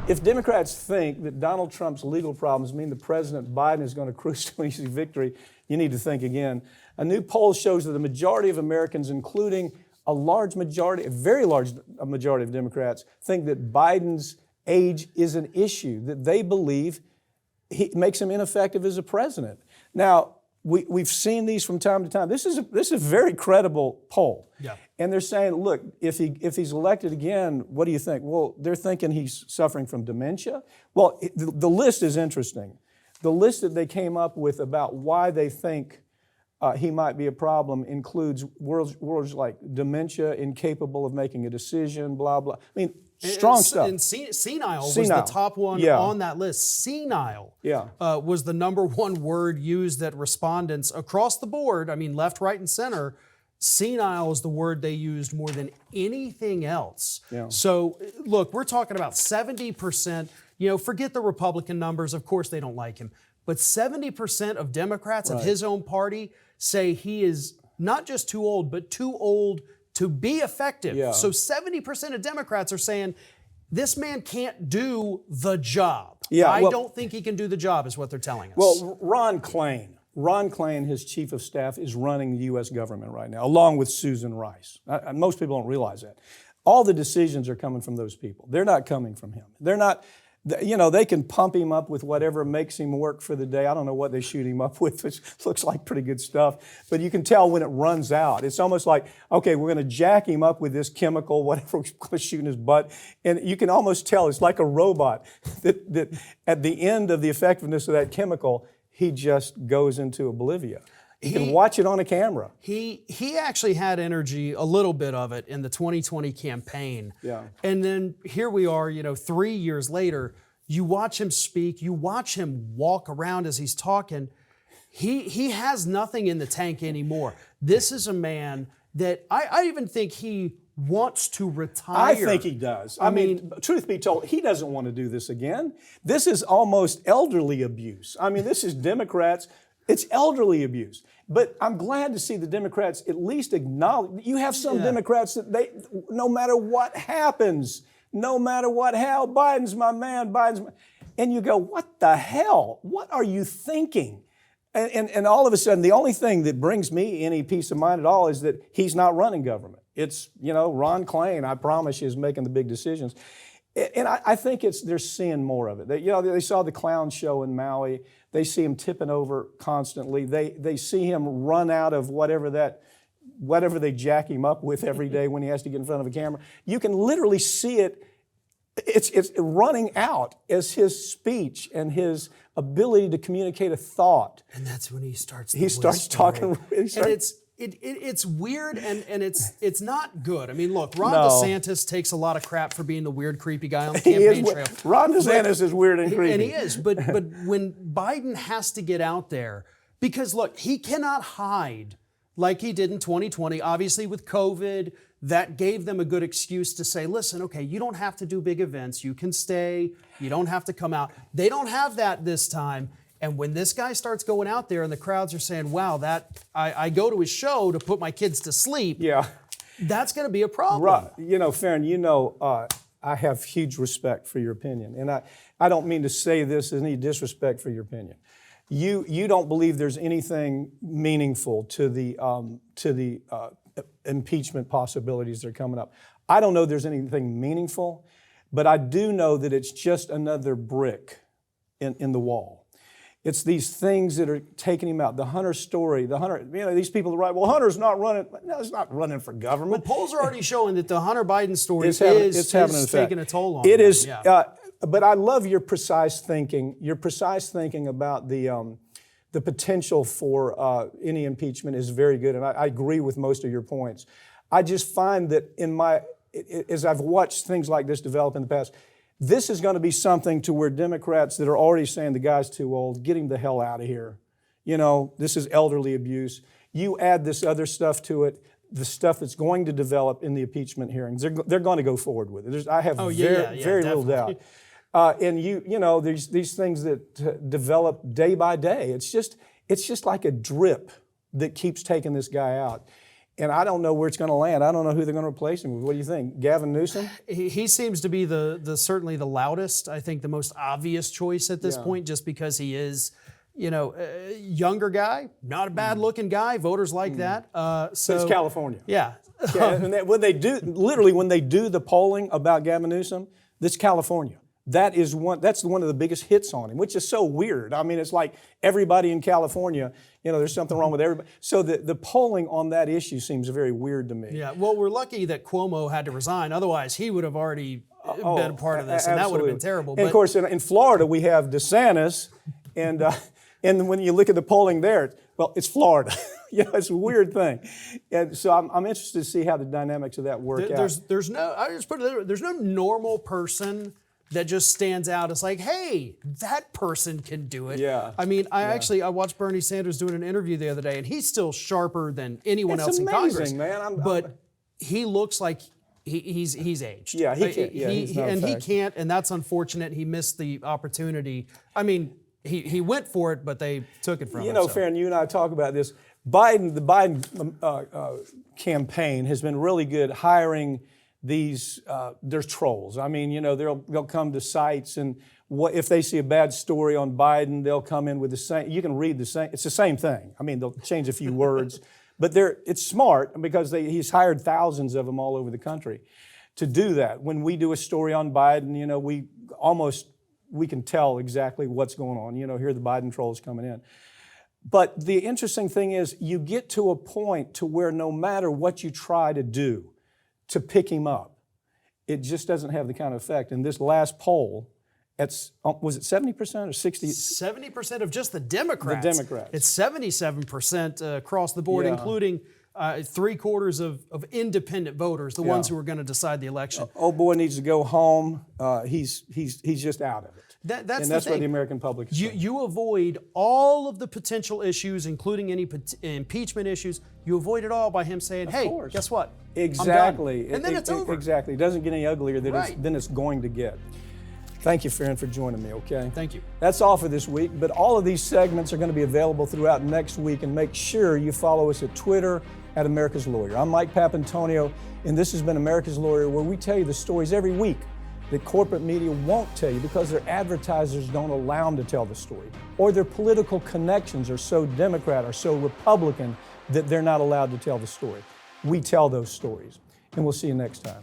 If Democrats think that Donald Trump's legal problems mean the President Biden is going to cruise to an easy victory, you need to think again. A new poll shows that the majority of Americans, including a very large majority of Democrats, think that Biden's age is an issue, that they believe he makes him ineffective as a president. Now, we've seen these from time to time. This is a very credible poll. Yeah. And they're saying, look, if he's elected again, what do you think? Well, they're thinking he's suffering from dementia. Well, the list is interesting. The list that they came up with about why they think he might be a problem includes words like dementia, incapable of making a decision, blah, blah. I mean, strong stuff. And senile was the top one on that list. Senile was the number one word used that respondents across the board, I mean, left, right, and center, senile is the word they used more than anything else. Yeah. So, look, we're talking about 70%. Forget the Republican numbers. Of course, they don't like him. But 70% of Democrats of his own party say he is not just too old, but too old to be effective. Yeah. So 70% of Democrats are saying this man can't do the job. Yeah, I don't think he can do the job, is what they're telling us. Well, Ron Klain, his chief of staff, is running the U.S. government right now, along with Susan Rice. Most people don't realize that. All the decisions are coming from those people. They're not coming from him. They're not, they can pump him up with whatever makes him work for the day. I don't know what they shoot him up with, which looks like pretty good stuff. But you can tell when it runs out. It's almost like, okay, we're going to jack him up with this chemical, whatever we're going to shoot in his butt. And you can almost tell it's like a robot that at the end of the effectiveness of that chemical, he just goes into oblivion. You can watch it on a camera. He actually had energy, a little bit of it, in the 2020 campaign. Yeah. And then here we are, 3 years later, you watch him speak, you watch him walk around as he's talking. He has nothing in the tank anymore. This is a man that I even think he wants to retire. I think he does. I mean, truth be told, he doesn't want to do this again. This is almost elderly abuse. I mean, this is Democrats. It's elderly abuse. But I'm glad to see the Democrats at least acknowledge. You have some Democrats that no matter what happens, Biden's my man, and you go, what the hell? What are you thinking? And all of a sudden, the only thing that brings me any peace of mind at all is that he's not running government. It's, Ron Klain, I promise you, is making the big decisions. And I think they're seeing more of it. They saw the clown show in Maui. They see him tipping over constantly. They see him run out of whatever they jack him up with every day when he has to get in front of a camera. You can literally see it. It's running out as his speech and his ability to communicate a thought. And that's when he starts. He starts talking. And it's weird and it's not good. I mean, look, Ron DeSantis takes a lot of crap for being the weird, creepy guy on the campaign trail. Ron DeSantis is weird and creepy. And he is, but when Biden has to get out there, because look, he cannot hide like he did in 2020, obviously with COVID, that gave them a good excuse to say, listen, okay, you don't have to do big events. You can stay. You don't have to come out. They don't have that this time. And when this guy starts going out there and the crowds are saying, wow, I go to his show to put my kids to sleep, that's going to be a problem. Farron, I have huge respect for your opinion. And I don't mean to say this as any disrespect for your opinion. You don't believe there's anything meaningful to the impeachment possibilities that are coming up. I don't know there's anything meaningful, but I do know that it's just another brick in the wall. It's these things that are taking him out. The Hunter story, these people are right. Well, Hunter's not running. No, he's not running for government. Well, polls are already showing that the Hunter Biden story is taking a toll on him. It is, but I love your precise thinking. Your precise thinking about the potential for any impeachment is very good, and I agree with most of your points. I just find that as I've watched things like this develop in the past, this is going to be something to where Democrats that are already saying the guy's too old, get him the hell out of here. This is elderly abuse. You add this other stuff to it, the stuff that's going to develop in the impeachment hearings. They're going to go forward with it. I have very little doubt. And these things that develop day by day. It's just like a drip that keeps taking this guy out. And I don't know where it's going to land. I don't know who they're going to replace him with. What do you think? Gavin Newsom? He seems to be the certainly the loudest. I think the most obvious choice at this point, just because he is, a younger guy, not a bad looking guy. Voters like that. So It's California. Yeah. And when they do the polling about Gavin Newsom, this California. That's one of the biggest hits on him, which is so weird. I mean, it's like everybody in California, there's something wrong with everybody. So the polling on that issue seems very weird to me. Yeah, well, we're lucky that Cuomo had to resign. Otherwise, he would have already been a part of this, and that would have been terrible. And of course, in Florida, we have DeSantis, and when you look at the polling there, well, it's Florida. It's a weird thing. And so I'm interested to see how the dynamics of that work out. There's no normal person that just stands out as like, hey, that person can do it. Yeah. I mean, I watched Bernie Sanders doing an interview the other day, and he's still sharper than anyone else in Congress. Man. But he looks like he's aged. Yeah, he can't. Yeah, he can't, and that's unfortunate. He missed the opportunity. I mean, he went for it, but they took it from him. Farron, you and I talk about this. The Biden campaign has been really good hiring there's trolls. I mean, they'll come to sites, and if they see a bad story on Biden, they'll come in with the same. You can read the same. It's the same thing. I mean, they'll change a few words, but it's smart because he's hired thousands of them all over the country to do that. When we do a story on Biden, we can tell exactly what's going on. Here are the Biden trolls coming in. But the interesting thing is, you get to a point to where no matter what you try to do to pick him up, it just doesn't have the kind of effect. In this last poll, was it 70% or 60%? 70% of just the Democrats. The Democrats. It's 77% across the board, including 3/4 of independent voters, the ones who are going to decide the election. Old boy needs to go home. He's just out of it. That's what the American public is saying. You avoid all of the potential issues, including any impeachment issues. You avoid it all by him saying, "Hey, guess what? Exactly." I'm done." And then it's over. Exactly. It doesn't get any uglier than it's going to get. Thank you, Farron, for joining me, okay? Thank you. That's all for this week, but all of these segments are going to be available throughout next week, and make sure you follow us at Twitter at America's Lawyer. I'm Mike Papantonio, and this has been America's Lawyer, where we tell you the stories every week that corporate media won't tell you because their advertisers don't allow them to tell the story, or their political connections are so Democrat or so Republican that they're not allowed to tell the story. We tell those stories, and we'll see you next time.